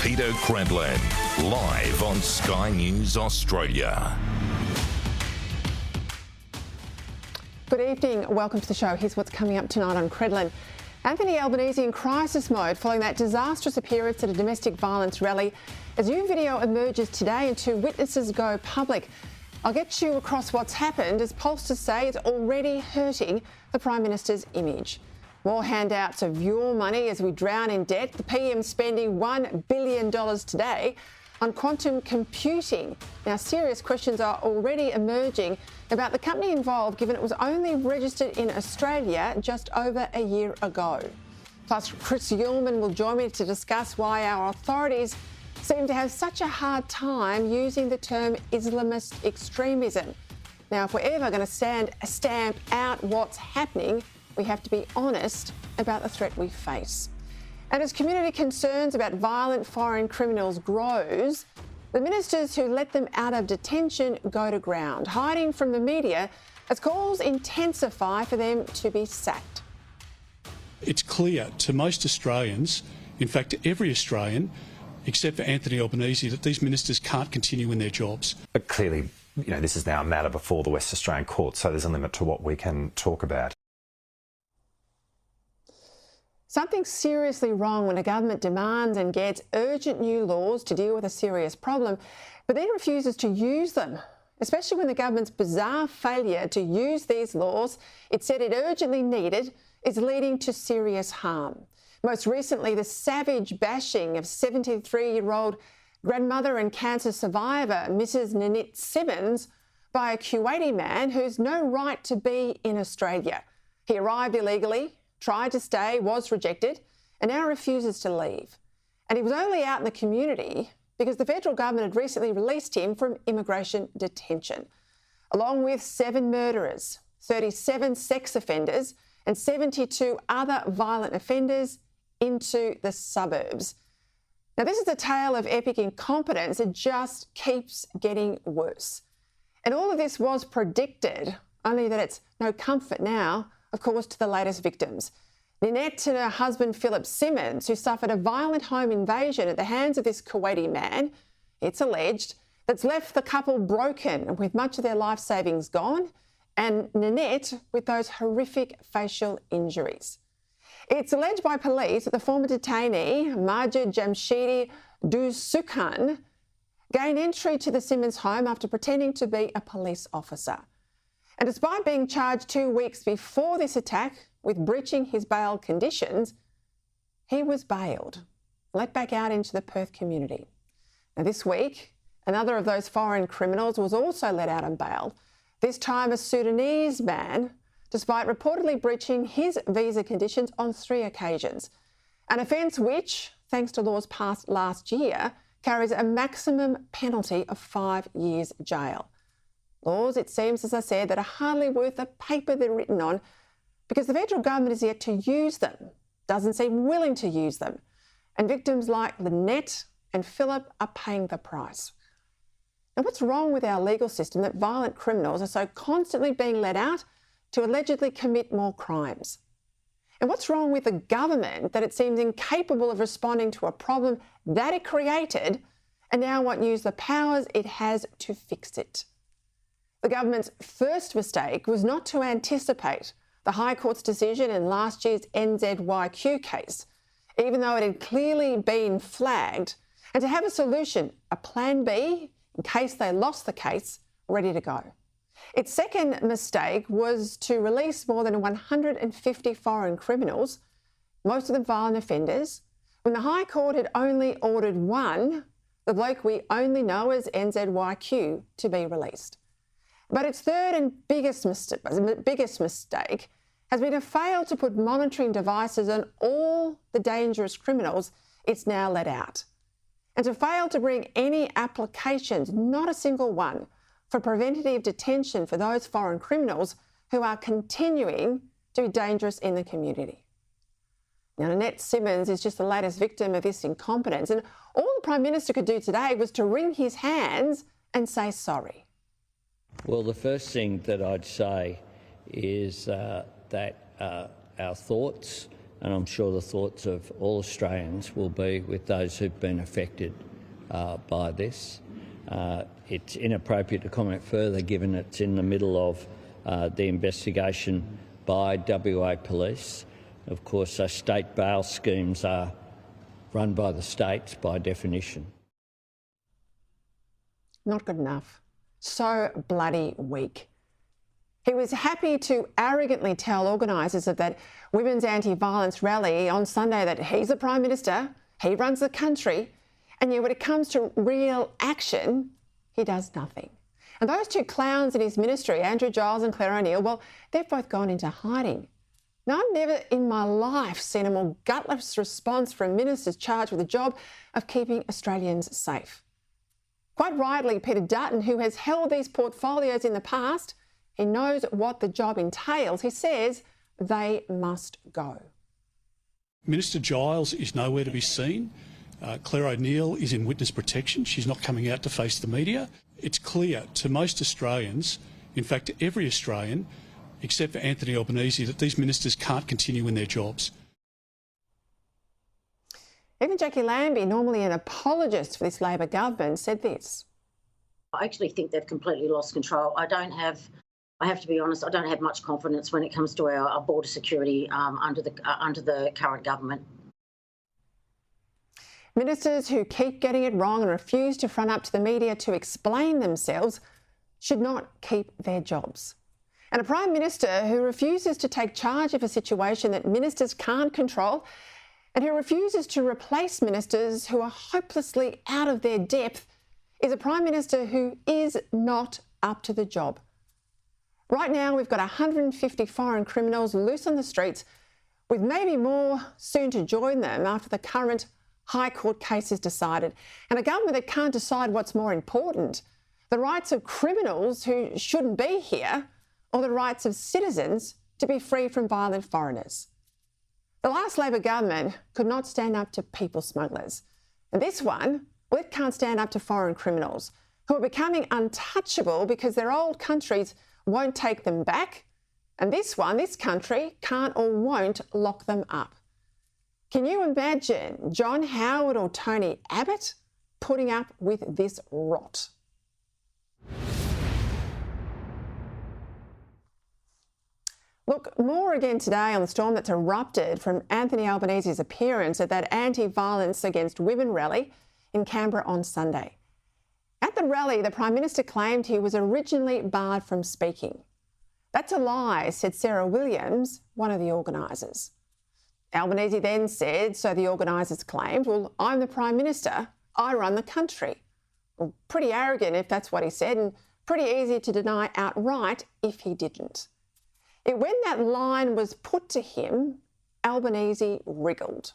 Peter Credlin, live on Sky News Australia. Good evening, welcome to the show. Here's what's coming up tonight on Credlin. Anthony Albanese in crisis mode following that disastrous appearance at a domestic violence rally. As new video emerges today and two witnesses go public, I'll get you across what's happened as pollsters say it's already hurting the Prime Minister's image. More handouts of your money as we drown in debt. The PM spending $1 billion today on quantum computing. Now, serious questions are already emerging about the company involved, given it was only registered in Australia just over a year ago. Plus, Chris Uhlmann will join me to discuss why our authorities seem to have such a hard time using the term Islamist extremism. Now, if we're ever going to stamp out what's happening, we have to be honest about the threat we face. And as community concerns about violent foreign criminals grows, the ministers who let them out of detention go to ground, hiding from the media as calls intensify for them to be sacked. It's clear to most Australians, in fact to every Australian, except for Anthony Albanese, that these ministers can't continue in their jobs. But clearly, this is now a matter before the West Australian court, so there's a limit to what we can talk about. Something's seriously wrong when a government demands and gets urgent new laws to deal with a serious problem, but then refuses to use them, especially when the government's bizarre failure to use these laws it said it urgently needed is leading to serious harm. Most recently, the savage bashing of 73-year-old grandmother and cancer survivor Mrs. Nanette Simmons by a Kuwaiti man who's no right to be in Australia. He arrived illegally, tried to stay, was rejected, and now refuses to leave. And he was only out in the community because the federal government had recently released him from immigration detention, along with 7 murderers, 37 sex offenders, and 72 other violent offenders into the suburbs. Now, this is a tale of epic incompetence. It just keeps getting worse. And all of this was predicted, only that it's no comfort now, of course, to the latest victims. Nanette and her husband, Philip Simmons, who suffered a violent home invasion at the hands of this Kuwaiti man, it's alleged, that's left the couple broken with much of their life savings gone, and Nanette with those horrific facial injuries. It's alleged by police that the former detainee, Majid Jamshidi Dusukhan, gained entry to the Simmons home after pretending to be a police officer. And despite being charged 2 weeks before this attack with breaching his bail conditions, he was bailed, let back out into the Perth community. Now, this week, another of those foreign criminals was also let out on bail, this time a Sudanese man, despite reportedly breaching his visa conditions on 3 occasions, an offence which, thanks to laws passed last year, carries a maximum penalty of 5 years jail. Laws, it seems, as I said, that are hardly worth the paper they're written on because the federal government is yet to use them, doesn't seem willing to use them, and victims like Lynette and Philip are paying the price. Now, what's wrong with our legal system that violent criminals are so constantly being let out to allegedly commit more crimes? And what's wrong with the government that it seems incapable of responding to a problem that it created and now won't use the powers it has to fix it? The government's first mistake was not to anticipate the High Court's decision in last year's NZYQ case, even though it had clearly been flagged, and to have a solution, a plan B, in case they lost the case, ready to go. Its second mistake was to release more than 150 foreign criminals, most of them violent offenders, when the High Court had only ordered one, the bloke we only know as NZYQ, to be released. But its third and biggest mistake has been to fail to put monitoring devices on all the dangerous criminals it's now let out, and to fail to bring any applications, not a single one, for preventative detention for those foreign criminals who are continuing to be dangerous in the community. Now, Nanette Simmons is just the latest victim of this incompetence, and all the Prime Minister could do today was to wring his hands and say sorry. Well, the first thing that I'd say is that our thoughts and I'm sure the thoughts of all Australians will be with those who've been affected by this. It's inappropriate to comment further given it's in the middle of the investigation by WA Police. Of course, state bail schemes are run by the states by definition. Not good enough. So bloody weak. He was happy to arrogantly tell organisers of that women's anti-violence rally on Sunday that he's the Prime Minister, he runs the country, and yet when it comes to real action, he does nothing. And those two clowns in his ministry, Andrew Giles and Claire O'Neill, well, they've both gone into hiding. Now, I've never in my life seen a more gutless response from ministers charged with the job of keeping Australians safe. Quite rightly, Peter Dutton, who has held these portfolios in the past, he knows what the job entails. He says they must go. Minister Giles is nowhere to be seen. Claire O'Neill is in witness protection. She's not coming out to face the media. It's clear to most Australians, in fact to every Australian, except for Anthony Albanese, that these ministers can't continue in their jobs. Even Jackie Lambie, normally an apologist for this Labor government, said this. I actually think they've completely lost control. I have to be honest, I don't have much confidence when it comes to our border security under the current government. Ministers who keep getting it wrong and refuse to front up to the media to explain themselves should not keep their jobs. And a Prime Minister who refuses to take charge of a situation that ministers can't control and who refuses to replace ministers who are hopelessly out of their depth is a Prime Minister who is not up to the job. Right now, we've got 150 foreign criminals loose on the streets, with maybe more soon to join them after the current High Court case is decided, and a government that can't decide what's more important, the rights of criminals who shouldn't be here or the rights of citizens to be free from violent foreigners. The last Labor government could not stand up to people smugglers. And this one, well, it can't stand up to foreign criminals who are becoming untouchable because their old countries won't take them back. And this country, can't or won't lock them up. Can you imagine John Howard or Tony Abbott putting up with this rot? Look, more again today on the storm that's erupted from Anthony Albanese's appearance at that anti-violence against women rally in Canberra on Sunday. At the rally, the Prime Minister claimed he was originally barred from speaking. That's a lie, said Sarah Williams, one of the organisers. Albanese then said, so the organisers claimed, well, I'm the Prime Minister, I run the country. Well, pretty arrogant if that's what he said, and pretty easy to deny outright if he didn't. When that line was put to him, Albanese wriggled.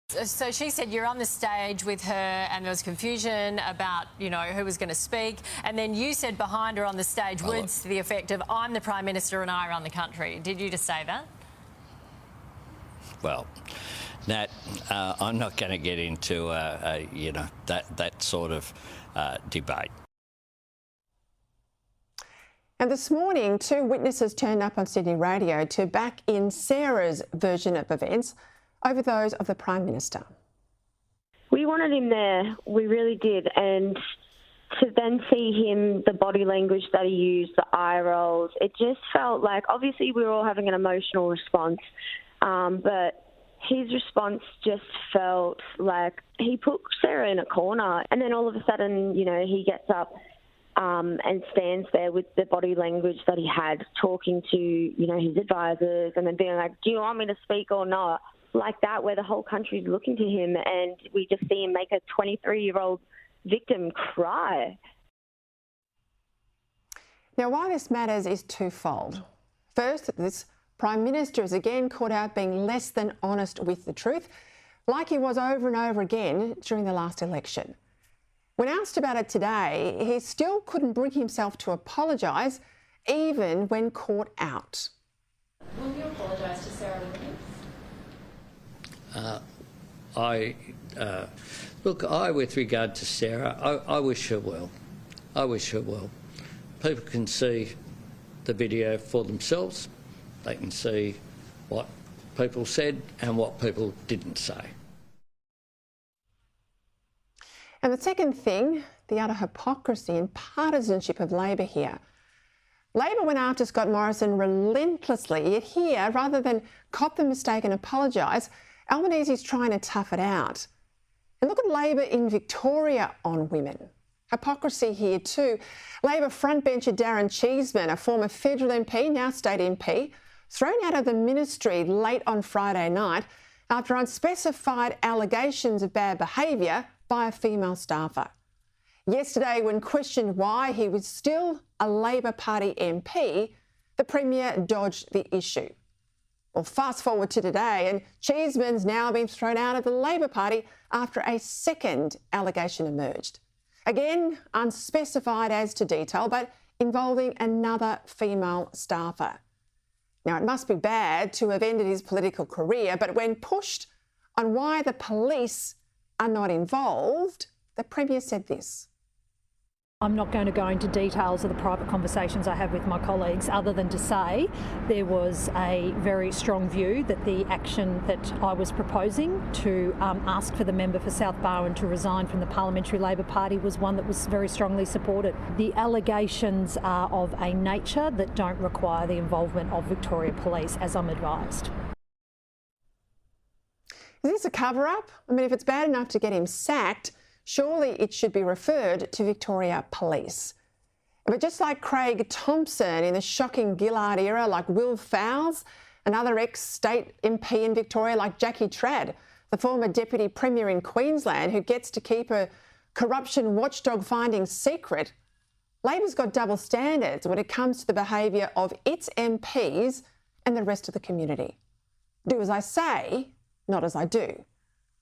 So she said you're on the stage with her and there was confusion about, who was going to speak. And then you said behind her on the stage words to the effect of, I'm the Prime Minister and I run the country. Did you just say that? Well, Nat, I'm not going to get into, that sort of debate. And this morning, two witnesses turned up on Sydney Radio to back in Sarah's version of events over those of the Prime Minister. We wanted him there, we really did, and to then see him, the body language that he used, the eye rolls, it just felt like, obviously we were all having an emotional response, but his response just felt like he put Sarah in a corner, and then all of a sudden, he gets up and stands there with the body language that he had, talking to, his advisors, and then being like, do you want me to speak or not? Like that, where the whole country's looking to him, and we just see him make a 23-year-old victim cry. Now, why this matters is twofold. First, this Prime Minister is again caught out being less than honest with the truth, like he was over and over again during the last election. When asked about it today, he still couldn't bring himself to apologise, even when caught out. Will you apologise to Sarah Williams? With regard to Sarah, I wish her well. I wish her well. People can see the video for themselves. They can see what people said and what people didn't say. And the second thing, the utter hypocrisy and partisanship of Labor here. Labor went after Scott Morrison relentlessly, yet here, rather than cop the mistake and apologise, Albanese's trying to tough it out. And look at Labor in Victoria on women. Hypocrisy here too. Labor frontbencher Darren Cheeseman, a former federal MP, now state MP, thrown out of the ministry late on Friday night after unspecified allegations of bad behaviour by a female staffer. Yesterday, when questioned why he was still a Labor Party MP, the Premier dodged the issue. Well, fast forward to today, and Cheeseman's now been thrown out of the Labor Party after a second allegation emerged. Again, unspecified as to detail, but involving another female staffer. Now, it must be bad to have ended his political career, but when pushed on why the police are not involved, the Premier said this. I'm not going to go into details of the private conversations I have with my colleagues, other than to say there was a very strong view that the action that I was proposing to ask for the member for South Barwon to resign from the Parliamentary Labor Party was one that was very strongly supported. The allegations are of a nature that don't require the involvement of Victoria Police, as I'm advised. Is this a cover-up? I mean, if it's bad enough to get him sacked, surely it should be referred to Victoria Police. But just like Craig Thompson in the shocking Gillard era, like Will Fowles, another ex-state MP in Victoria like Jackie Trad, the former Deputy Premier in Queensland who gets to keep a corruption watchdog finding secret, Labor's got double standards when it comes to the behaviour of its MPs and the rest of the community. Do as I say, not as I do.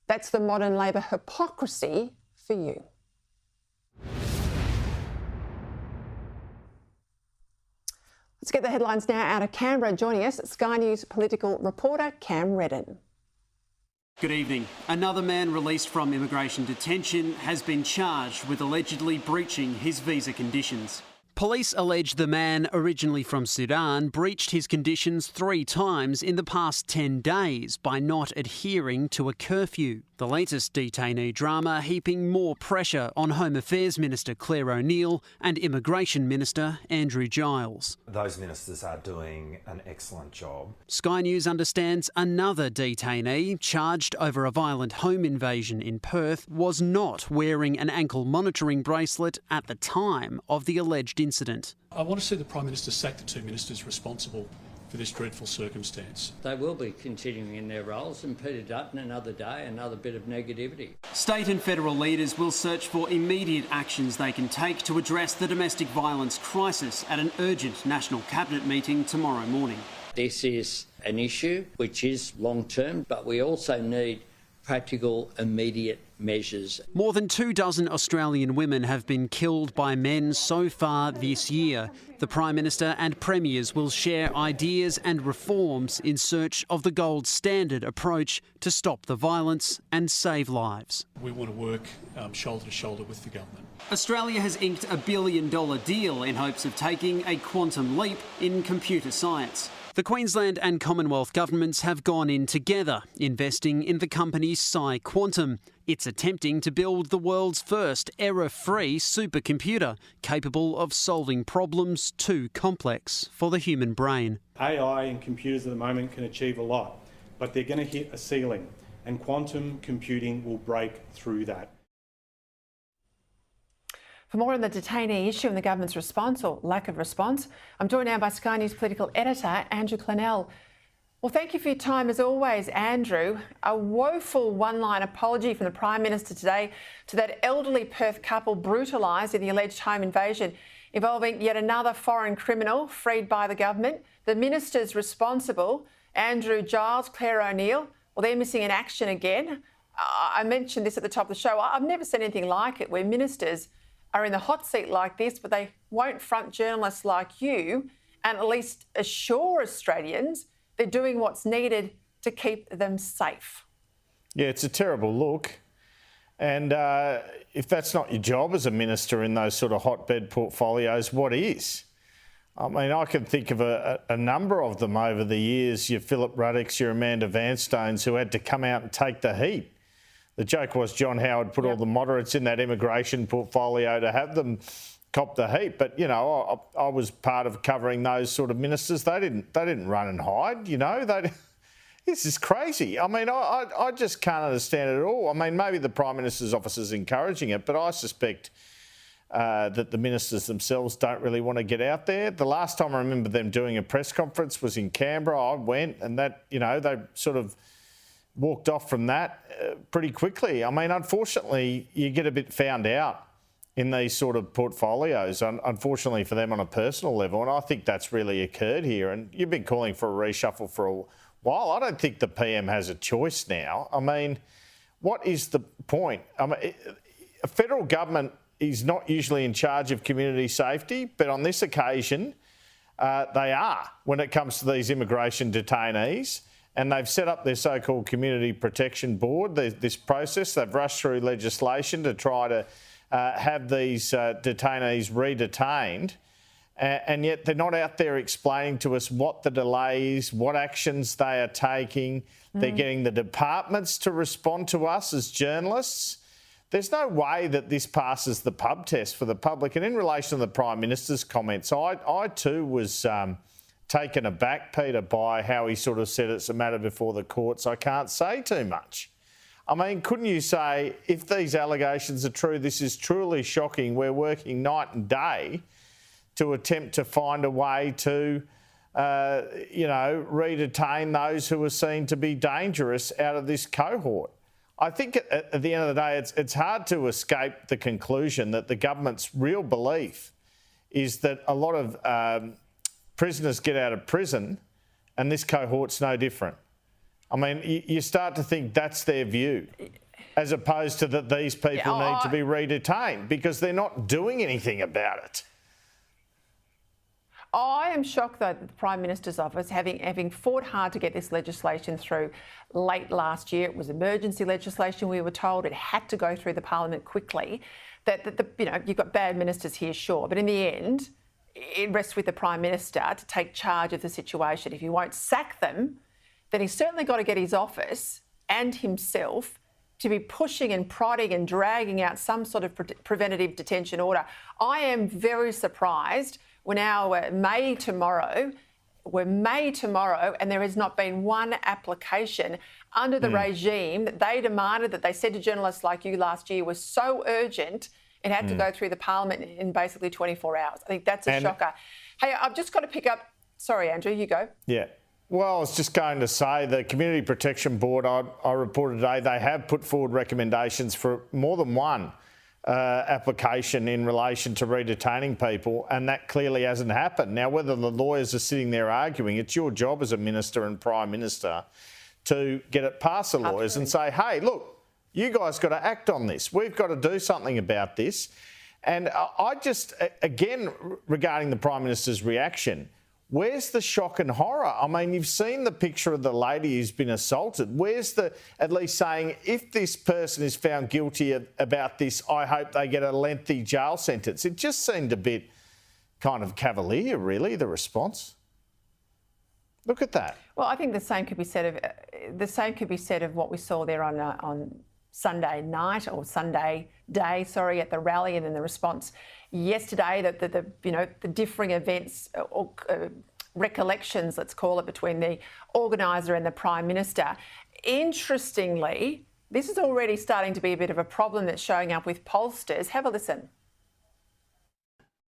That's the modern Labor hypocrisy for you. Let's get the headlines now out of Canberra. Joining us, Sky News political reporter Cam Redden. Good evening. Another man released from immigration detention has been charged with allegedly breaching his visa conditions. Police allege the man, originally from Sudan, breached his conditions 3 times in the past 10 days by not adhering to a curfew. The latest detainee drama heaping more pressure on Home Affairs Minister Claire O'Neill and Immigration Minister Andrew Giles. Those ministers are doing an excellent job. Sky News understands another detainee, charged over a violent home invasion in Perth, was not wearing an ankle monitoring bracelet at the time of the alleged incident. I want to see the Prime Minister sack the 2 ministers responsible for this dreadful circumstance. They will be continuing in their roles, and Peter Dutton another day, another bit of negativity. State and federal leaders will search for immediate actions they can take to address the domestic violence crisis at an urgent National Cabinet meeting tomorrow morning. This is an issue which is long-term, but we also need practical, immediate measures. More than 24 Australian women have been killed by men so far this year. The Prime Minister and Premiers will share ideas and reforms in search of the gold standard approach to stop the violence and save lives. We want to work shoulder to shoulder with the government. Australia has inked a $1 billion deal in hopes of taking a quantum leap in computer science. The Queensland and Commonwealth governments have gone in together, investing in the company PsiQuantum. It's attempting to build the world's first error-free supercomputer capable of solving problems too complex for the human brain. AI and computers at the moment can achieve a lot, but they're going to hit a ceiling, and quantum computing will break through that. For more on the detainee issue and the government's response or lack of response, I'm joined now by Sky News political editor Andrew Clennell. Well, thank you for your time as always, Andrew. A woeful one-line apology from the Prime Minister today to that elderly Perth couple brutalised in the alleged home invasion involving yet another foreign criminal freed by the government. The ministers responsible, Andrew Giles, Claire O'Neill, well, they're missing in action again. I mentioned this at the top of the show. I've never seen anything like it where ministers are in the hot seat like this, but they won't front journalists like you and at least assure Australians they're doing what's needed to keep them safe. Yeah, it's a terrible look. And if that's not your job as a minister in those sort of hotbed portfolios, what is? I mean, I can think of a number of them over the years. Your Philip Ruddicks, your Amanda Vanstones, who had to come out and take the heat. The joke was John Howard put all the moderates in that immigration portfolio to have them cop the heat. But, you know, I was part of covering those sort of ministers. They didn't run and hide, you know. This is crazy. I mean, I just can't understand it at all. I mean, maybe the Prime Minister's office is encouraging it, but I suspect that the ministers themselves don't really want to get out there. The last time I remember them doing a press conference was in Canberra. I went and that, you know, they sort of walked off from that pretty quickly. I mean, unfortunately, you get a bit found out in these sort of portfolios, unfortunately for them on a personal level, and I think that's really occurred here. And you've been calling for a reshuffle for a while. I don't think the PM has a choice now. I mean, what is the point? I mean, a federal government is not usually in charge of community safety, but on this occasion, they are when it comes to these immigration detainees. And they've set up their so-called Community Protection Board, this process. They've rushed through legislation to try to have these detainees re-detained. And yet they're not out there explaining to us what the delay is, what actions they are taking. They're getting the departments to respond to us as journalists. There's no way that this passes the pub test for the public. And in relation to the Prime Minister's comments, I too was taken aback, Peter, by how he sort of said it's a matter before the courts. I can't say too much. I mean, couldn't you say, if these allegations are true, this is truly shocking. We're working night and day to attempt to find a way to, you know, re-detain those who are seen to be dangerous out of this cohort. I think at the end of the day, it's hard to escape the conclusion that the government's real belief is that a lot of prisoners get out of prison and this cohort's no different. I mean, you start to think that's their view, as opposed to that these people need to be re-detained because they're not doing anything about it. I am shocked, though, that the Prime Minister's office, having fought hard to get this legislation through late last year, it was emergency legislation, we were told it had to go through the Parliament quickly, that you know, you've got bad ministers here, sure, but in the end, it rests with the Prime Minister to take charge of the situation. If he won't sack them, then he's certainly got to get his office and himself to be pushing and prodding and dragging out some sort of preventative detention order. I am very surprised. We're now May tomorrow, and there has not been one application under the regime that they demanded, that they said to journalists like you last year was so urgent, it had to go through the Parliament in basically 24 hours. I think that's a shocker. Hey, I've just got to pick up... Sorry, Andrew, you go. Yeah. Well, I was just going to say the Community Protection Board, I reported today, they have put forward recommendations for more than one application in relation to re-detaining people, and that clearly hasn't happened. Now, whether the lawyers are sitting there arguing, it's your job as a minister and Prime Minister to get it past the lawyers and say, hey, look, you guys got to act on this. We've got to do something about this. And I just, again, regarding the Prime Minister's reaction, where's the shock and horror? I mean, you've seen the picture of the lady who's been assaulted. Where's the, at least saying, if this person is found guilty about this, I hope they get a lengthy jail sentence? It just seemed a bit kind of cavalier, really, the response. Look at that. Well, I think the same could be said of what we saw there on Sunday night or Sunday day, at the rally, and then the response yesterday, that the differing events or recollections, let's call it, between the organiser and the Prime Minister. Interestingly, this is already starting to be a bit of a problem that's showing up with pollsters. Have a listen.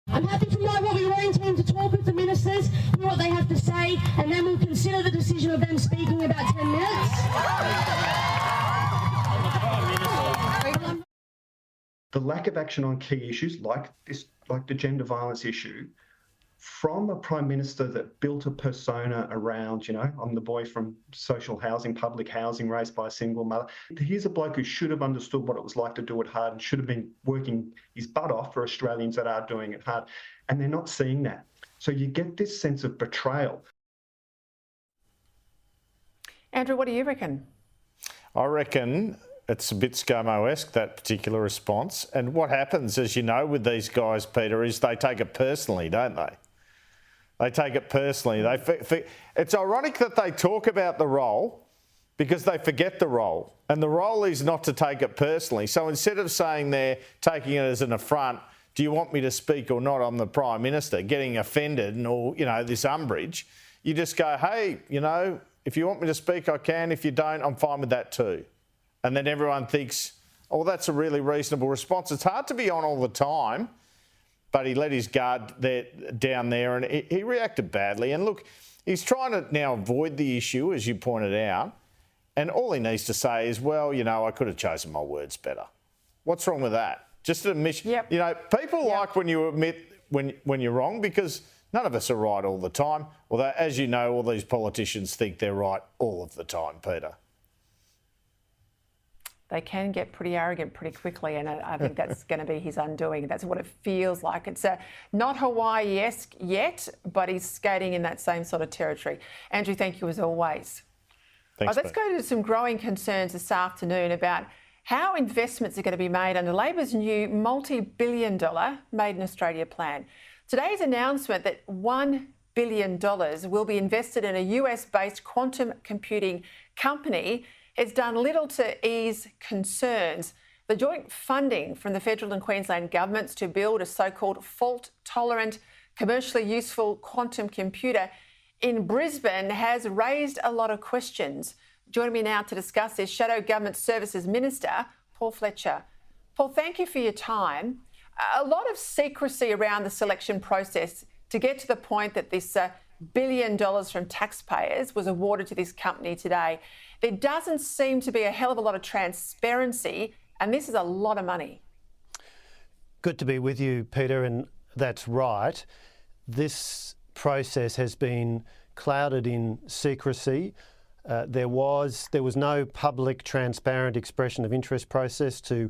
I'm happy to know what we intend to talk with the ministers, hear what they have to say, and then we'll consider the decision of them speaking about 10 minutes. The lack of action on key issues like this, like the gender violence issue, from a Prime Minister that built a persona around, I'm the boy from social housing, public housing, raised by a single mother. Here's a bloke who should have understood what it was like to do it hard and should have been working his butt off for Australians that are doing it hard. And they're not seeing that. So you get this sense of betrayal. Andrew, what do you reckon? I reckon it's a bit ScoMo-esque, that particular response. And what happens, as you know, with these guys, Peter, is they take it personally, don't they? They take it personally. It's ironic that they talk about the role because they forget the role. And the role is not to take it personally. So instead of saying they're taking it as an affront, do you want me to speak or not? I'm the Prime Minister, getting offended and all, this umbrage. You just go, hey, if you want me to speak, I can. If you don't, I'm fine with that too. And then everyone thinks, oh, that's a really reasonable response. It's hard to be on all the time, but he let his guard down there and he reacted badly. And look, he's trying to now avoid the issue, as you pointed out. And all he needs to say is, well, I could have chosen my words better. What's wrong with that? Just admit. Yep. People like when you admit when you're wrong, because none of us are right all the time. Although, as you know, all these politicians think they're right all of the time, Peter. They can get pretty arrogant pretty quickly, and I think that's going to be his undoing. That's what it feels like. It's not Hawaii-esque yet, but he's skating in that same sort of territory. Andrew, thank you as always. Thanks, Let's go to some growing concerns this afternoon about how investments are going to be made under Labor's new multi-billion-dollar Made in Australia plan. Today's announcement that $1 billion will be invested in a US-based quantum computing company has done little to ease concerns. The joint funding from the federal and Queensland governments to build a so-called fault-tolerant, commercially useful quantum computer in Brisbane has raised a lot of questions. Joining me now to discuss this, Shadow Government Services Minister, Paul Fletcher. Paul, thank you for your time. A lot of secrecy around the selection process to get to the point that this $1 billion from taxpayers was awarded to this company today. There doesn't seem to be a hell of a lot of transparency, and this is a lot of money. Good to be with you, Peter, and that's right. This process has been clouded in secrecy. There was no public, transparent expression of interest process to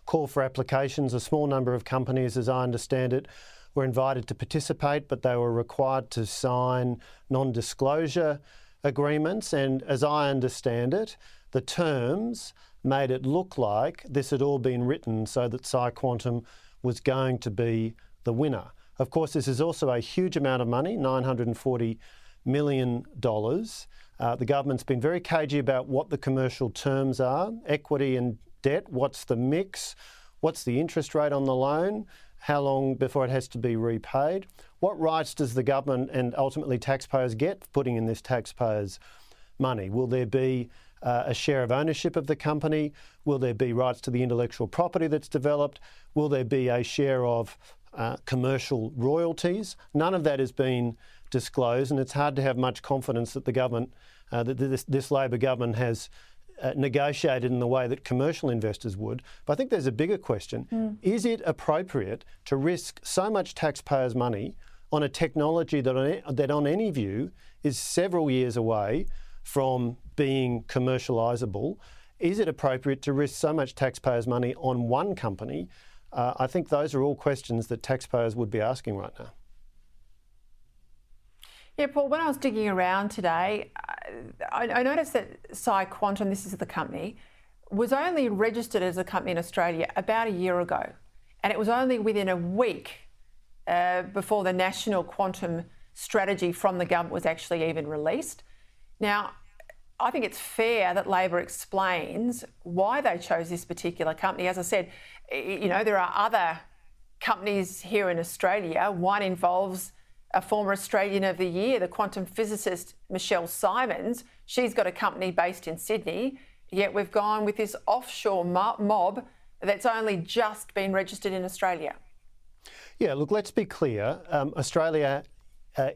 call for applications. A small number of companies, as I understand it, were invited to participate, but they were required to sign non-disclosure agreements. And as I understand it, the terms made it look like this had all been written so that PsiQuantum was going to be the winner. Of course, this is also a huge amount of money, $940 million. The government's been very cagey about what the commercial terms are, equity and debt, what's the mix, what's the interest rate on the loan, how long before it has to be repaid, what rights does the government and ultimately taxpayers get for putting in this taxpayers' money? Will there be a share of ownership of the company? Will there be rights to the intellectual property that's developed? Will there be a share of commercial royalties? None of that has been disclosed, and it's hard to have much confidence that the government, that this Labor government has negotiated in the way that commercial investors would. But I think there's a bigger question. Is it appropriate to risk so much taxpayers' money on a technology that on any view is several years away from being commercialisable? Is it appropriate to risk so much taxpayers' money on one company? I think those are all questions that taxpayers would be asking right now. Yeah, Paul, when I was digging around today, I noticed that PsiQuantum, this is the company, was only registered as a company in Australia about a year ago. And it was only within a week before the national quantum strategy from the government was actually even released. Now, I think it's fair that Labor explains why they chose this particular company. As I said, there are other companies here in Australia. One involves a former Australian of the Year, the quantum physicist Michelle Simons. She's got a company based in Sydney, yet we've gone with this offshore mob that's only just been registered in Australia. Yeah, look, let's be clear. Australia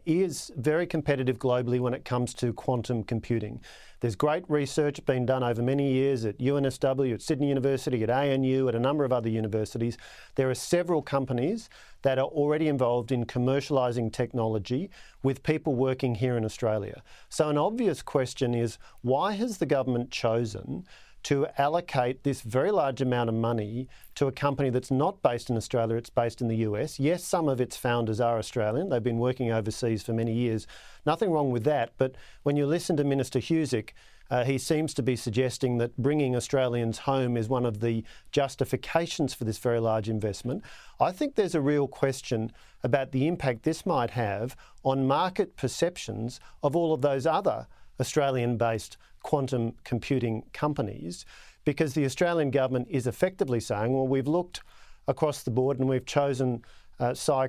is very competitive globally when it comes to quantum computing. There's great research being done over many years at UNSW, at Sydney University, at ANU, at a number of other universities. There are several companies that are already involved in commercialising technology with people working here in Australia. So an obvious question is, why has the government chosen to allocate this very large amount of money to a company that's not based in Australia, it's based in the US? Yes, some of its founders are Australian. They've been working overseas for many years. Nothing wrong with that. But when you listen to Minister Husick He seems to be suggesting that bringing Australians home is one of the justifications for this very large investment. I think there's a real question about the impact this might have on market perceptions of all of those other Australian-based quantum computing companies, because the Australian government is effectively saying, well, we've looked across the board and we've chosen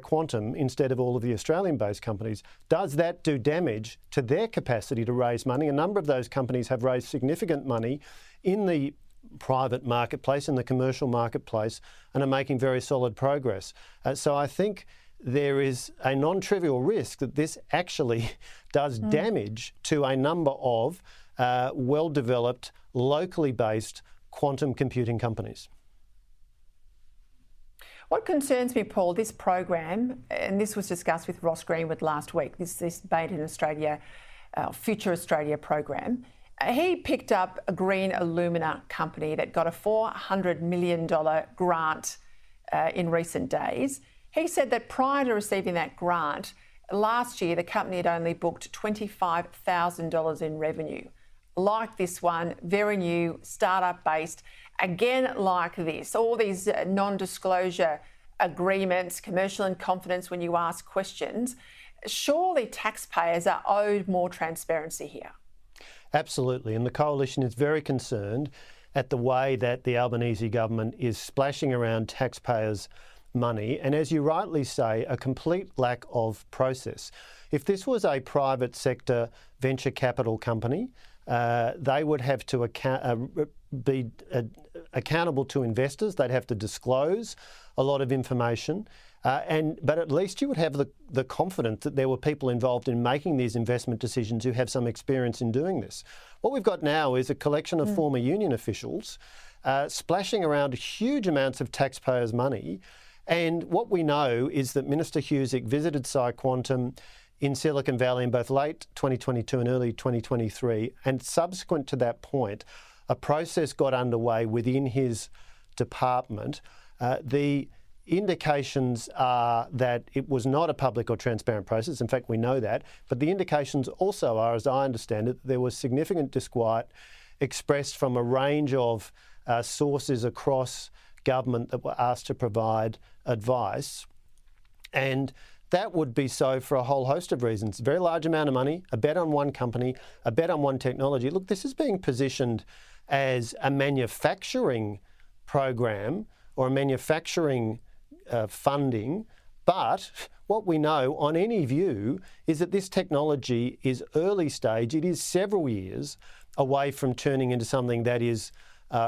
Quantum instead of all of the Australian-based companies. Does that do damage to their capacity to raise money? A number of those companies have raised significant money in the private marketplace, in the commercial marketplace, and are making very solid progress. So I think there is a non-trivial risk that this actually does damage to a number of well-developed, locally based quantum computing companies. What concerns me, Paul, this program, and this was discussed with Ross Greenwood last week, this Made in Australia, Future Australia program, he picked up a green alumina company that got a $400 million grant in recent days. He said that prior to receiving that grant, last year the company had only booked $25,000 in revenue. Like this one, very new, startup-based, again like this, all these non-disclosure agreements, commercial in confidence when you ask questions. Surely taxpayers are owed more transparency here. Absolutely, and the Coalition is very concerned at the way that the Albanese government is splashing around taxpayers' money, and as you rightly say, a complete lack of process. If this was a private sector venture capital company, they would have to be accountable to investors. They'd have to disclose a lot of information, but at least you would have the confidence that there were people involved in making these investment decisions who have some experience in doing this. What we've got now is a collection of former union officials splashing around huge amounts of taxpayers' money. And what we know is that Minister Husic visited PsiQuantum in Silicon Valley in both late 2022 and early 2023, and subsequent to that point, a process got underway within his department. The indications are that it was not a public or transparent process. In fact, we know that. But the indications also are, as I understand it, there was significant disquiet expressed from a range of sources across government that were asked to provide advice. And that would be so for a whole host of reasons. A very large amount of money, a bet on one company, a bet on one technology. Look, this is being positioned as a manufacturing program or a manufacturing funding, but what we know on any view is that this technology is early stage. It is several years away from turning into something that is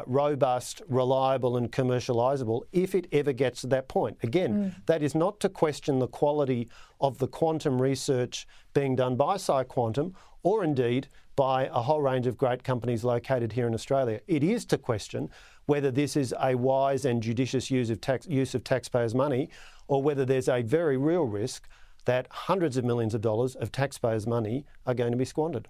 robust, reliable and commercialisable if it ever gets to that point. Again, that is not to question the quality of the quantum research being done by PsiQuantum or indeed by a whole range of great companies located here in Australia. It is to question whether this is a wise and judicious use of taxpayers' money, or whether there's a very real risk that hundreds of millions of dollars of taxpayers' money are going to be squandered.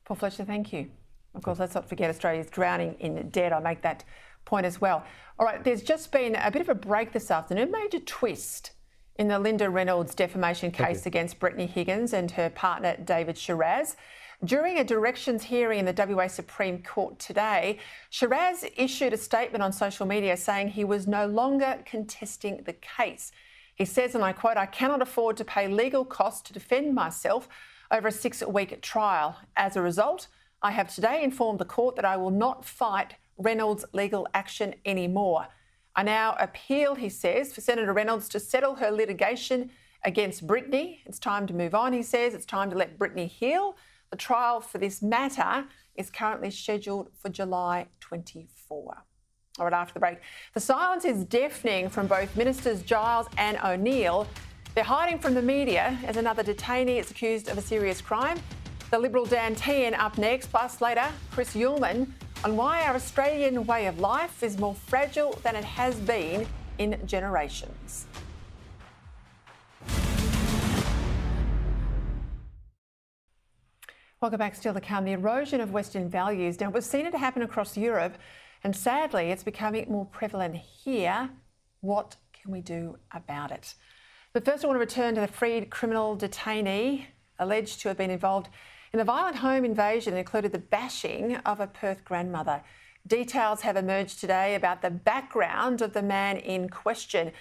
Paul Fletcher, thank you. Of course, let's not forget Australia's drowning in debt. I make that point as well. All right, there's just been a bit of a break this afternoon, major twist in the Linda Reynolds defamation case against Brittany Higgins and her partner David Shiraz. During a directions hearing in the WA Supreme Court today, Shiraz issued a statement on social media saying he was no longer contesting the case. He says, and I quote, "I cannot afford to pay legal costs to defend myself over a 6-week trial. As a result, I have today informed the court that I will not fight Reynolds' legal action anymore. I now appeal," he says, "for Senator Reynolds to settle her litigation against Brittany. It's time to move on," he says. "It's time to let Brittany heal. The trial for this matter is currently scheduled for July 24. All right, after the break. The silence is deafening from both Ministers Giles and O'Neill. They're hiding from the media as another detainee is accused of a serious crime. The Liberal Dan Tehan up next, plus later Chris Uhlmann on why our Australian way of life is more fragile than it has been in generations. Welcome back. Still to come, the erosion of Western values. Now, we've seen it happen across Europe, and sadly, it's becoming more prevalent here. What can we do about it? But first, I want to return to the freed criminal detainee alleged to have been involved in the violent home invasion that included the bashing of a Perth grandmother. Details have emerged today about the background of the man in question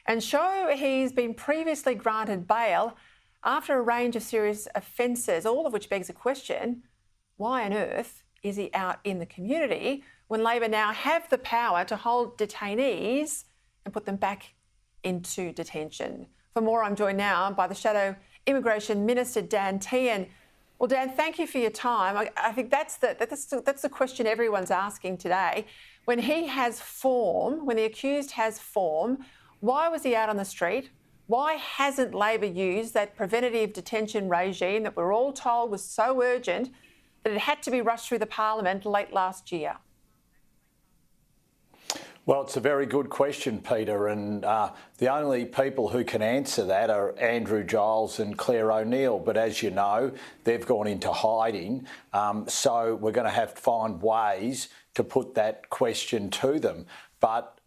and show he's been previously granted bail after a range of serious offences, all of which begs a question: why on earth is he out in the community when Labor now have the power to hold detainees and put them back into detention? For more, I'm joined now by the Shadow Immigration Minister, Dan Tehan. Well, Dan, thank you for your time. I think that's the question everyone's asking today. When he has form, when the accused has form, why was he out on the street? Why hasn't Labor used that preventative detention regime that we're all told was so urgent that it had to be rushed through the Parliament late last year? Well, it's a very good question, Peter, and the only people who can answer that are Andrew Giles and Claire O'Neill. But as you know, they've gone into hiding, so we're going to have to find ways to put that question to them. But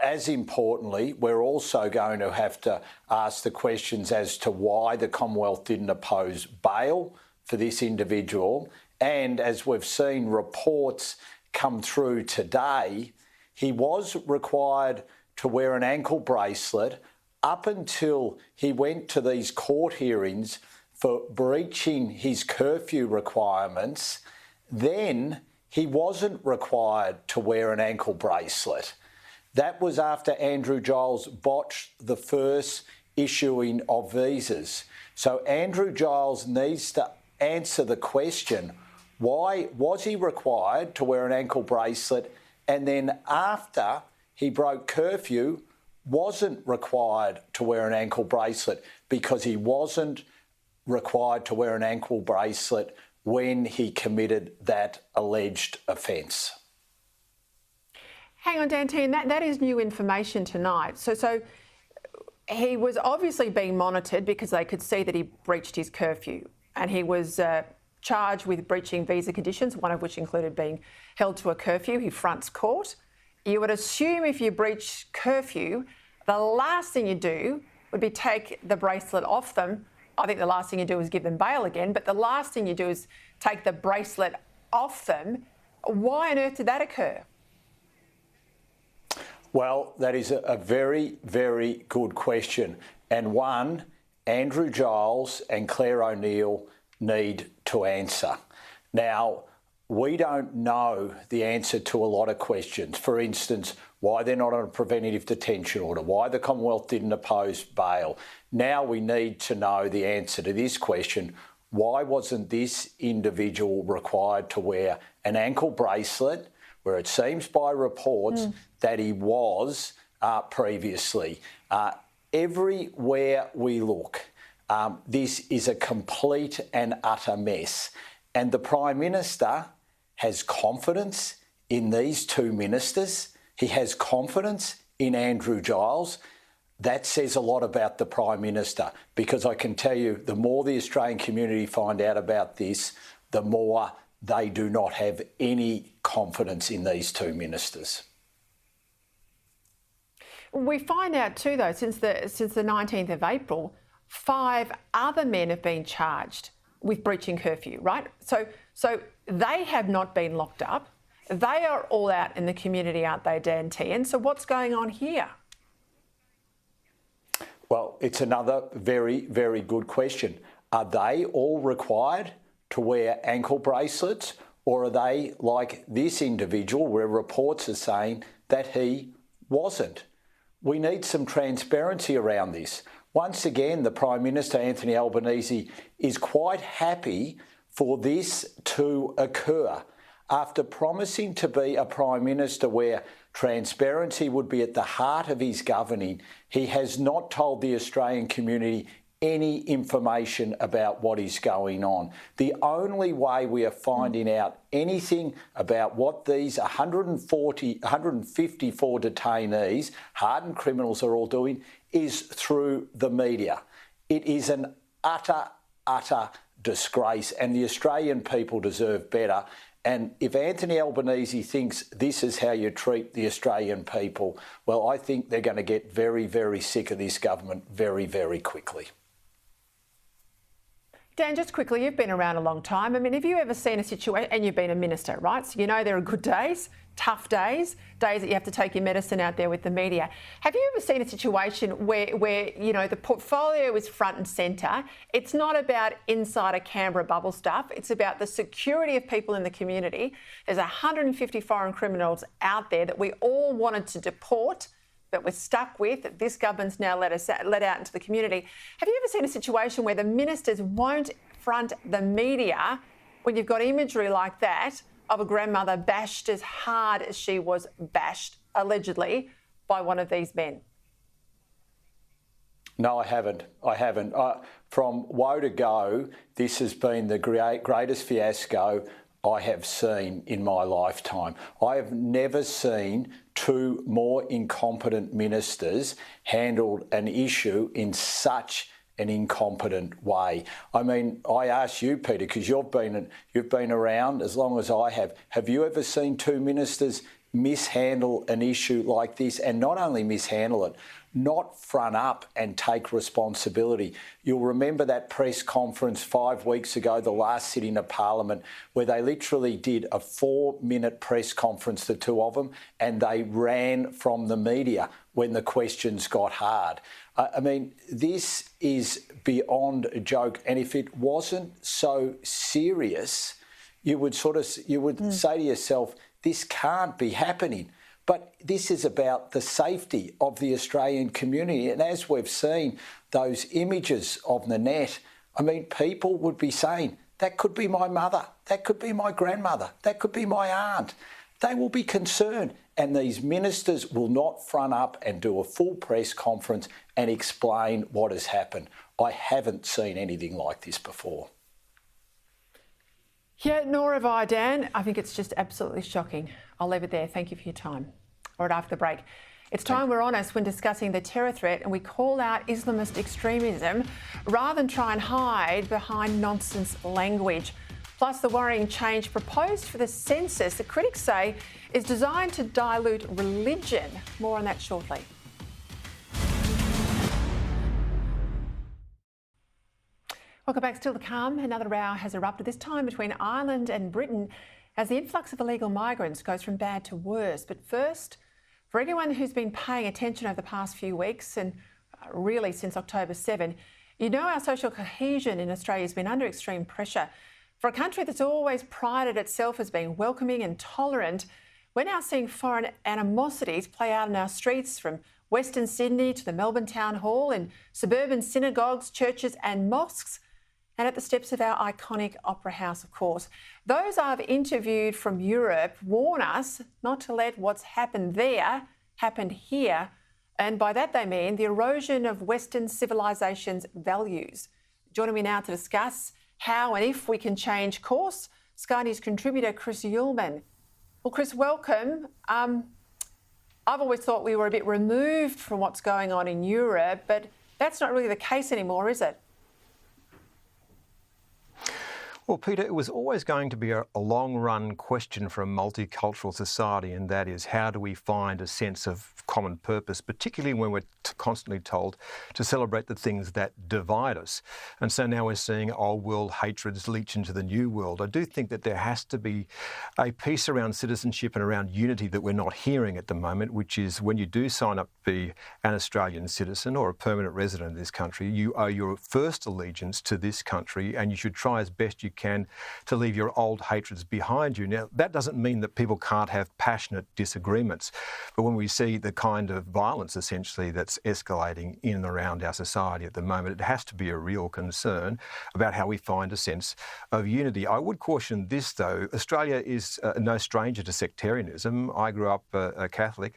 as importantly, we're also going to have to ask the questions as to why the Commonwealth didn't oppose bail for this individual. And as we've seen reports come through today, he was required to wear an ankle bracelet up until he went to these court hearings for breaching his curfew requirements. Then he wasn't required to wear an ankle bracelet. That was after Andrew Giles botched the first issuing of visas. So Andrew Giles needs to answer the question, why was he required to wear an ankle bracelet, and then after he broke curfew wasn't required to wear an ankle bracelet because he wasn't required to wear an ankle bracelet when he committed that alleged offence. Hang on, Dan Tehan, that is new information tonight. So he was obviously being monitored because they could see that he breached his curfew, and he was charged with breaching visa conditions, one of which included being held to a curfew. He fronts court. You would assume if you breach curfew, the last thing you do would be take the bracelet off them. I think the last thing you do is give them bail again, but the last thing you do is take the bracelet off them. Why on earth did that occur? Well, that is a very, very good question, and one Andrew Giles and Claire O'Neill need to answer. Now, we don't know the answer to a lot of questions. For instance, why they're not on a preventative detention order, why the Commonwealth didn't oppose bail. Now we need to know the answer to this question: why wasn't this individual required to wear an ankle bracelet, where it seems by reports that he was previously? Everywhere we look, this is a complete and utter mess. And the Prime Minister has confidence in these two ministers. He has confidence in Andrew Giles. That says a lot about the Prime Minister, because I can tell you, the more the Australian community find out about this, the more they do not have any confidence in these two ministers. We find out too, though, since the 19th of April, 5 other men have been charged with breaching curfew, right? So they have not been locked up. They are all out in the community, aren't they, Dan Tehan? So what's going on here? Well, it's another very, very good question. Are they all required to wear ankle bracelets, or are they like this individual where reports are saying that he wasn't? We need some transparency around this. Once again, the Prime Minister, Anthony Albanese, is quite happy for this to occur. After promising to be a Prime Minister where transparency would be at the heart of his governing, he has not told the Australian community any information about what is going on. The only way we are finding out anything about what these 154 detainees, hardened criminals, are all doing is through the media. It is an utter disgrace, and the Australian people deserve better. And if Anthony Albanese thinks this is how you treat the Australian people, well, I think they're going to get very, very sick of this government very, very quickly. Dan, just quickly, you've been around a long time. I mean, have you ever seen a situation, and you've been a minister, right? So you know there are good days, tough days, days that you have to take your medicine out there with the media. Have you ever seen a situation where you know, the portfolio is front and centre? It's not about insider Canberra bubble stuff. It's about the security of people in the community. There's 150 foreign criminals out there that we all wanted to deport, but we're stuck with, that this government's now let out into the community. Have you ever seen a situation where the ministers won't front the media when you've got imagery like that of a grandmother bashed as hard as she was bashed, allegedly, by one of these men? No, I haven't. From woe to go, this has been the greatest fiasco I have seen in my lifetime. I have never seen two more incompetent ministers handle an issue in such an incompetent way. I mean, I ask you, Peter, because you've been around as long as I have. Have you ever seen two ministers mishandle an issue like this, and not only mishandle it, not front up and take responsibility? You'll remember that press conference 5 weeks ago, the last sitting of Parliament, where they literally did a 4-minute press conference, the two of them, and they ran from the media when the questions got hard. I mean, this is beyond a joke. And if it wasn't so serious, you would say to yourself, this can't be happening. But this is about the safety of the Australian community. And as we've seen, those images of the net, I mean, people would be saying, that could be my mother, that could be my grandmother, that could be my aunt. They will be concerned. And these ministers will not front up and do a full press conference and explain what has happened. I haven't seen anything like this before. Yeah, nor have I, Dan. I think it's just absolutely shocking. I'll leave it there. Thank you for your time. All right, after the break. It's time we're honest when discussing the terror threat, and we call out Islamist extremism rather than try and hide behind nonsense language. Plus, the worrying change proposed for the census that critics say is designed to dilute religion. More on that shortly. Welcome back. Still to come, another row has erupted, this time between Ireland and Britain, as the influx of illegal migrants goes from bad to worse. But first, for anyone who's been paying attention over the past few weeks, and really since October 7, you know our social cohesion in Australia has been under extreme pressure. For a country that's always prided itself as being welcoming and tolerant, we're now seeing foreign animosities play out in our streets, from Western Sydney to the Melbourne Town Hall, in suburban synagogues, churches and mosques, and at the steps of our iconic Opera House, of course. Those I've interviewed from Europe warn us not to let what's happened there happen here, and by that they mean the erosion of Western civilization's values. Joining me now to discuss how and if we can change course, Sky News contributor Chris Uhlmann. Well, Chris, welcome. I've always thought we were a bit removed from what's going on in Europe, but that's not really the case anymore, is it? Well, Peter, it was always going to be a long-run question for a multicultural society, and that is, how do we find a sense of common purpose, particularly when we're constantly told to celebrate the things that divide us. And so now we're seeing old world hatreds leach into the new world. I do think that there has to be a piece around citizenship and around unity that we're not hearing at the moment, which is when you do sign up to be an Australian citizen or a permanent resident of this country, you owe your first allegiance to this country, and you should try as best you can to leave your old hatreds behind you. Now, that doesn't mean that people can't have passionate disagreements, but when we see the kind of violence essentially that's escalating in and around our society at the moment, it has to be a real concern about how we find a sense of unity. I would caution this, though. Australia is no stranger to sectarianism. I grew up a Catholic,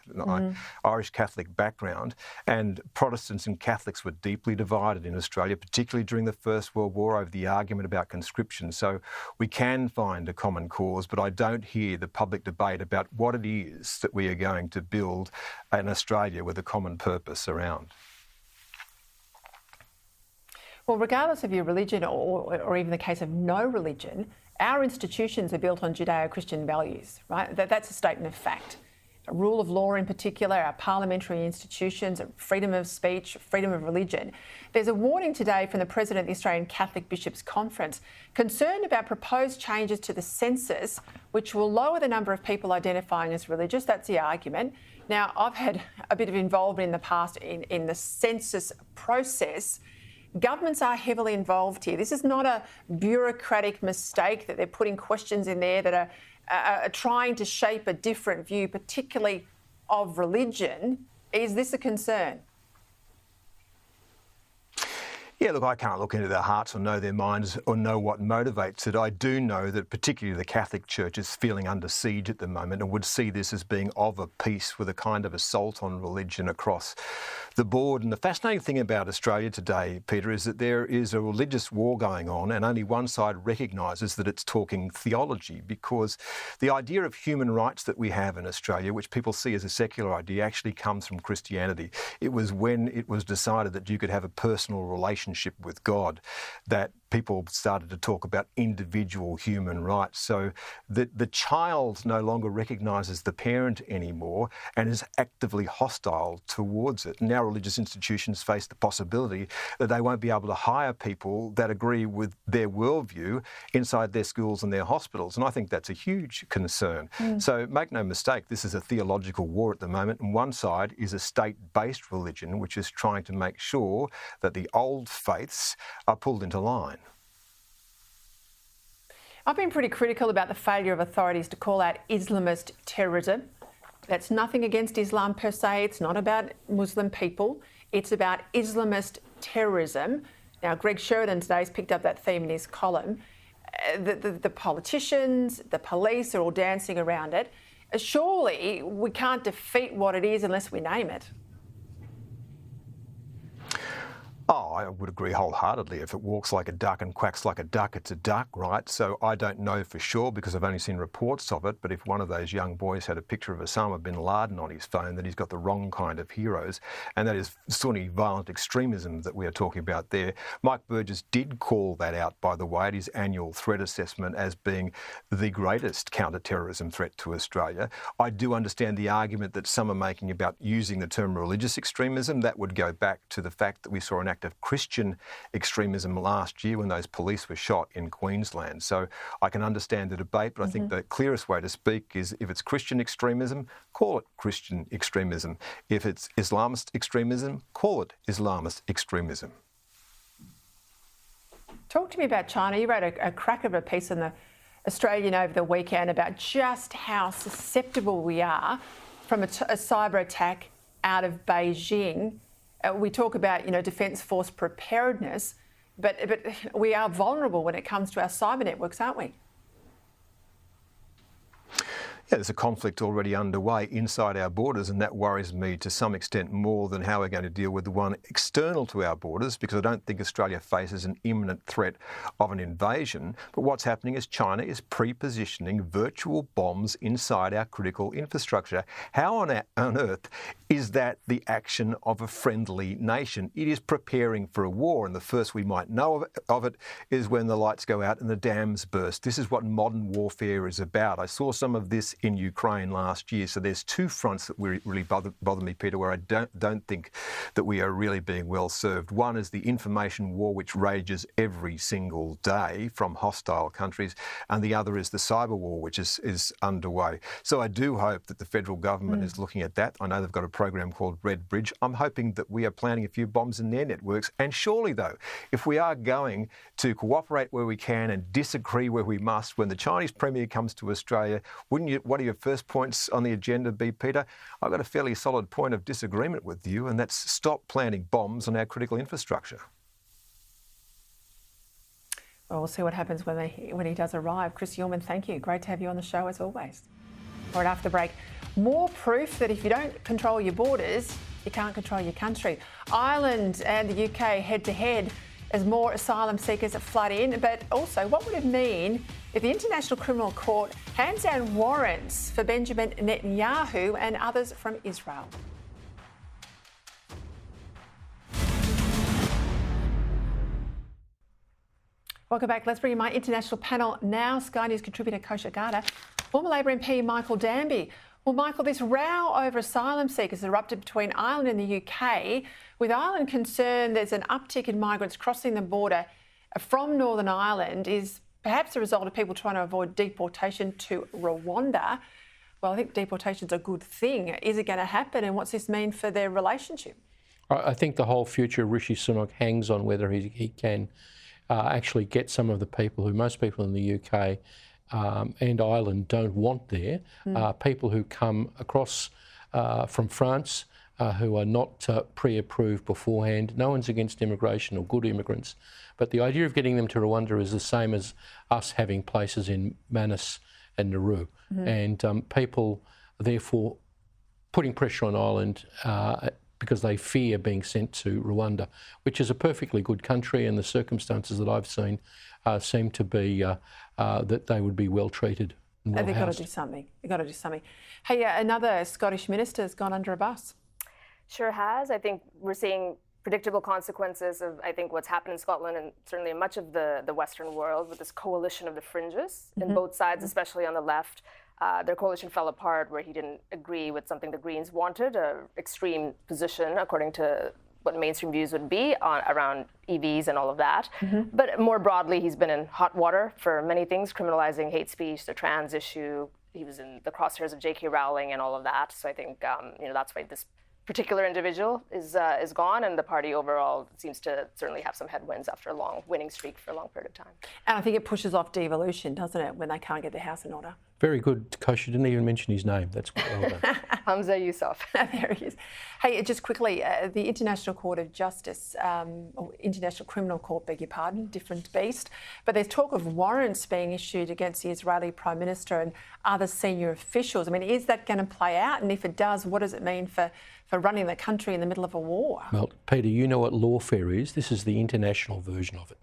Irish Catholic background, and Protestants and Catholics were deeply divided in Australia, particularly during the First World War over the argument about conscription. So we can find a common cause, but I don't hear the public debate about what it is that we are going to build in Australia with a common purpose around. Well, regardless of your religion or even the case of no religion, our institutions are built on Judeo-Christian values, right? That's a statement of fact. rule of law in particular, our parliamentary institutions, freedom of speech, freedom of religion. There's a warning today from the President of the Australian Catholic Bishops' Conference, concerned about proposed changes to the census, which will lower the number of people identifying as religious. That's the argument. Now, I've had a bit of involvement in the past in the census process. Governments are heavily involved here. This is not a bureaucratic mistake that they're putting questions in there that are trying to shape a different view, particularly of religion. Is this a concern? Yeah, look, I can't look into their hearts or know their minds or know what motivates it. I do know that particularly the Catholic Church is feeling under siege at the moment and would see this as being of a piece with a kind of assault on religion across the board. And the fascinating thing about Australia today, Peter, is that there is a religious war going on and only one side recognises that it's talking theology, because the idea of human rights that we have in Australia, which people see as a secular idea, actually comes from Christianity. It was when it was decided that you could have a personal relationship with God that people started to talk about individual human rights. So the child no longer recognises the parent anymore and is actively hostile towards it. Now religious institutions face the possibility that they won't be able to hire people that agree with their worldview inside their schools and their hospitals. And I think that's a huge concern. So make no mistake, this is a theological war at the moment. And one side is a state-based religion, which is trying to make sure that the old faiths are pulled into line. I've been pretty critical about the failure of authorities to call out Islamist terrorism. That's nothing against Islam per se. It's not about Muslim people. It's about Islamist terrorism. Now, Greg Sheridan today has picked up that theme in his column. The politicians, the police are all dancing around it. Surely we can't defeat what it is unless we name it. Oh, I would agree wholeheartedly. If it walks like a duck and quacks like a duck, it's a duck, right? So I don't know for sure because I've only seen reports of it, but if one of those young boys had a picture of Osama bin Laden on his phone, then he's got the wrong kind of heroes, and that is Sunni violent extremism that we are talking about there. Mike Burgess did call that out, by the way, at his annual threat assessment as being the greatest counter-terrorism threat to Australia. I do understand the argument that some are making about using the term religious extremism. That would go back to the fact that we saw an act of Christian extremism last year when those police were shot in Queensland. So I can understand the debate, but I think the clearest way to speak is if it's Christian extremism, call it Christian extremism. If it's Islamist extremism, call it Islamist extremism. Talk to me about China. You wrote a crack of a piece in the Australian over the weekend about just how susceptible we are from a cyber attack out of Beijing. We talk about, Defence Force preparedness, but we are vulnerable when it comes to our cyber networks, aren't we? Yeah, there's a conflict already underway inside our borders, and that worries me to some extent more than how we're going to deal with the one external to our borders, because I don't think Australia faces an imminent threat of an invasion. But what's happening is China is pre-positioning virtual bombs inside our critical infrastructure. How on earth is that the action of a friendly nation? It is preparing for a war, and the first we might know of it is when the lights go out and the dams burst. This is what modern warfare is about. I saw some of this in Ukraine last year. So there's two fronts that really bother me, Peter, where I don't think that we are really being well served. One is the information war, which rages every single day from hostile countries, and the other is the cyber war, which is underway. So I do hope that the federal government is looking at that. I know they've got a program called Red Bridge. I'm hoping that we are planting a few bombs in their networks. And surely, though, if we are going to cooperate where we can and disagree where we must, when the Chinese Premier comes to Australia, what are your first points on the agenda be, Peter? I've got a fairly solid point of disagreement with you, and that's stop planting bombs on our critical infrastructure. Well, we'll see what happens when he does arrive. Chris Uhlmann, thank you. Great to have you on the show as always. All right, after the break, more proof that if you don't control your borders, you can't control your country. Ireland and the UK head to head as more asylum seekers flood in, but also what would it mean if the International Criminal Court hands down warrants for Benjamin Netanyahu and others from Israel? Welcome back. Let's bring you my international panel now. Sky News contributor Kosha Garda, former Labor MP Michael Danby, Well, Michael, this row over asylum seekers erupted between Ireland and the UK, with Ireland concerned there's an uptick in migrants crossing the border from Northern Ireland is perhaps a result of people trying to avoid deportation to Rwanda. Well, I think deportation's a good thing. Is it going to happen, and what's this mean for their relationship? I think the whole future of Rishi Sunak hangs on whether he can actually get some of the people who most people in the UK and Ireland don't want there, people who come across from France who are not pre-approved beforehand. No one's against immigration or good immigrants, but the idea of getting them to Rwanda is the same as us having places in Manus and Nauru. And people, therefore, putting pressure on Ireland because they fear being sent to Rwanda, which is a perfectly good country, and the circumstances that I've seen seem to be that they would be well treated. And they've got to do something. They've got to do something. Hey, another Scottish minister has gone under a bus. Sure has. I think we're seeing predictable consequences of, I think, what's happened in Scotland and certainly in much of the Western world with this coalition of the fringes in both sides, especially on the left. Their coalition fell apart where he didn't agree with something the Greens wanted, an extreme position according to what mainstream views would be around EVs and all of that. But more broadly, he's been in hot water for many things, criminalising hate speech, the trans issue. He was in the crosshairs of J.K. Rowling and all of that. So I think that's why this particular individual is gone, and the party overall seems to certainly have some headwinds after a long winning streak for a long period of time. And I think it pushes off devolution, doesn't it, when they can't get their house in order? Very good, Kosh. You didn't even mention his name. That's quite well done. Hamza Yousaf. There he is. Hey, just quickly, the International Court of Justice, or International Criminal Court, beg your pardon, different beast, but there's talk of warrants being issued against the Israeli Prime Minister and other senior officials. I mean, is that going to play out? And if it does, what does it mean for running the country in the middle of a war? Well, Peter, you know what lawfare is. This is the international version of it.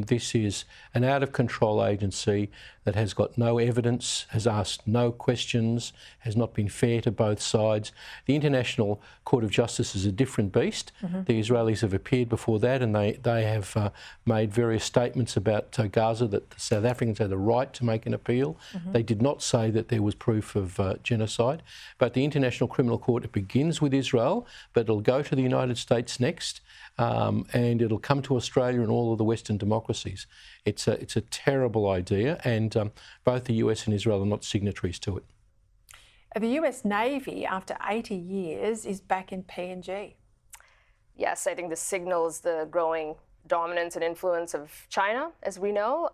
This is an out-of-control agency that has got no evidence, has asked no questions, has not been fair to both sides. The International Court of Justice is a different beast. The Israelis have appeared before that, and they have made various statements about Gaza that the South Africans had the right to make an appeal. They did not say that there was proof of genocide. But the International Criminal Court, it begins with Israel, but it'll go to the United States next. And it'll come to Australia and all of the Western democracies. It's a terrible idea, and both the US and Israel are not signatories to it. The US Navy, after 80 years, is back in PNG. Yes, I think this signals the growing dominance and influence of China, as we know.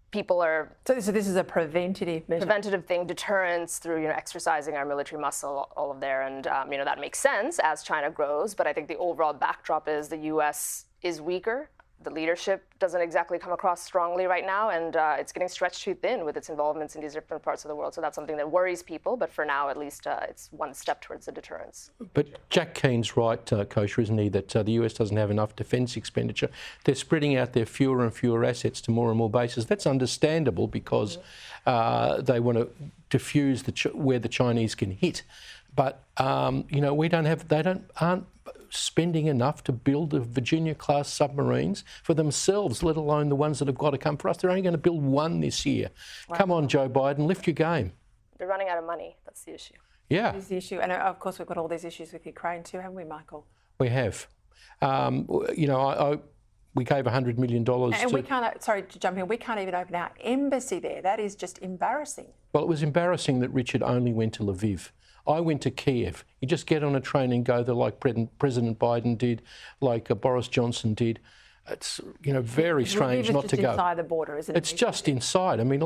People are... So this is a preventative measure? Preventative thing, deterrence through, exercising our military muscle, all of there. And, that makes sense as China grows. But I think the overall backdrop is the US is weaker. The leadership doesn't exactly come across strongly right now. And it's getting stretched too thin with its involvements in these different parts of the world. So that's something that worries people. But for now, at least, it's one step towards the deterrence. But Jack Keane's right, Kosher, isn't he, that the US doesn't have enough defence expenditure. They're spreading out their fewer and fewer assets to more and more bases. That's understandable because they want to diffuse where the Chinese can hit. But, aren't spending enough to build the Virginia-class submarines for themselves, let alone the ones that have got to come for us. They're only going to build one this year. Wow. Come on, Joe Biden, lift your game. They're running out of money. That's the issue. Yeah. That is the issue. And, of course, we've got all these issues with Ukraine too, haven't we, Michael? We have. We gave $100 million and we can't, sorry to jump in, we can't even open our embassy there. That is just embarrassing. Well, it was embarrassing that Richard only went to Lviv. I went to Kiev. You just get on a train and go there like President Biden did, like Boris Johnson did. It's, very strange not to go. It's just inside the border, isn't it? It's just inside. I mean,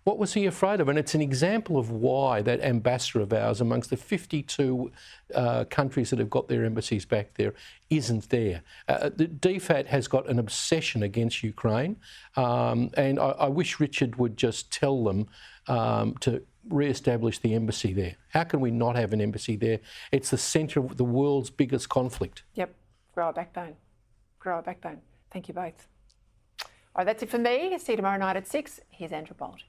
what was he afraid of? And it's an example of why that ambassador of ours, amongst the 52 countries that have got their embassies back there, isn't there. The DFAT has got an obsession against Ukraine, and I wish Richard would just tell them to re-establish the embassy there. How can we not have an embassy there? It's the centre of the world's biggest conflict. Yep, grow a backbone. Grow a backbone. Thank you both. All right, that's it for me. See you tomorrow night at 6. Here's Andrew Bolt.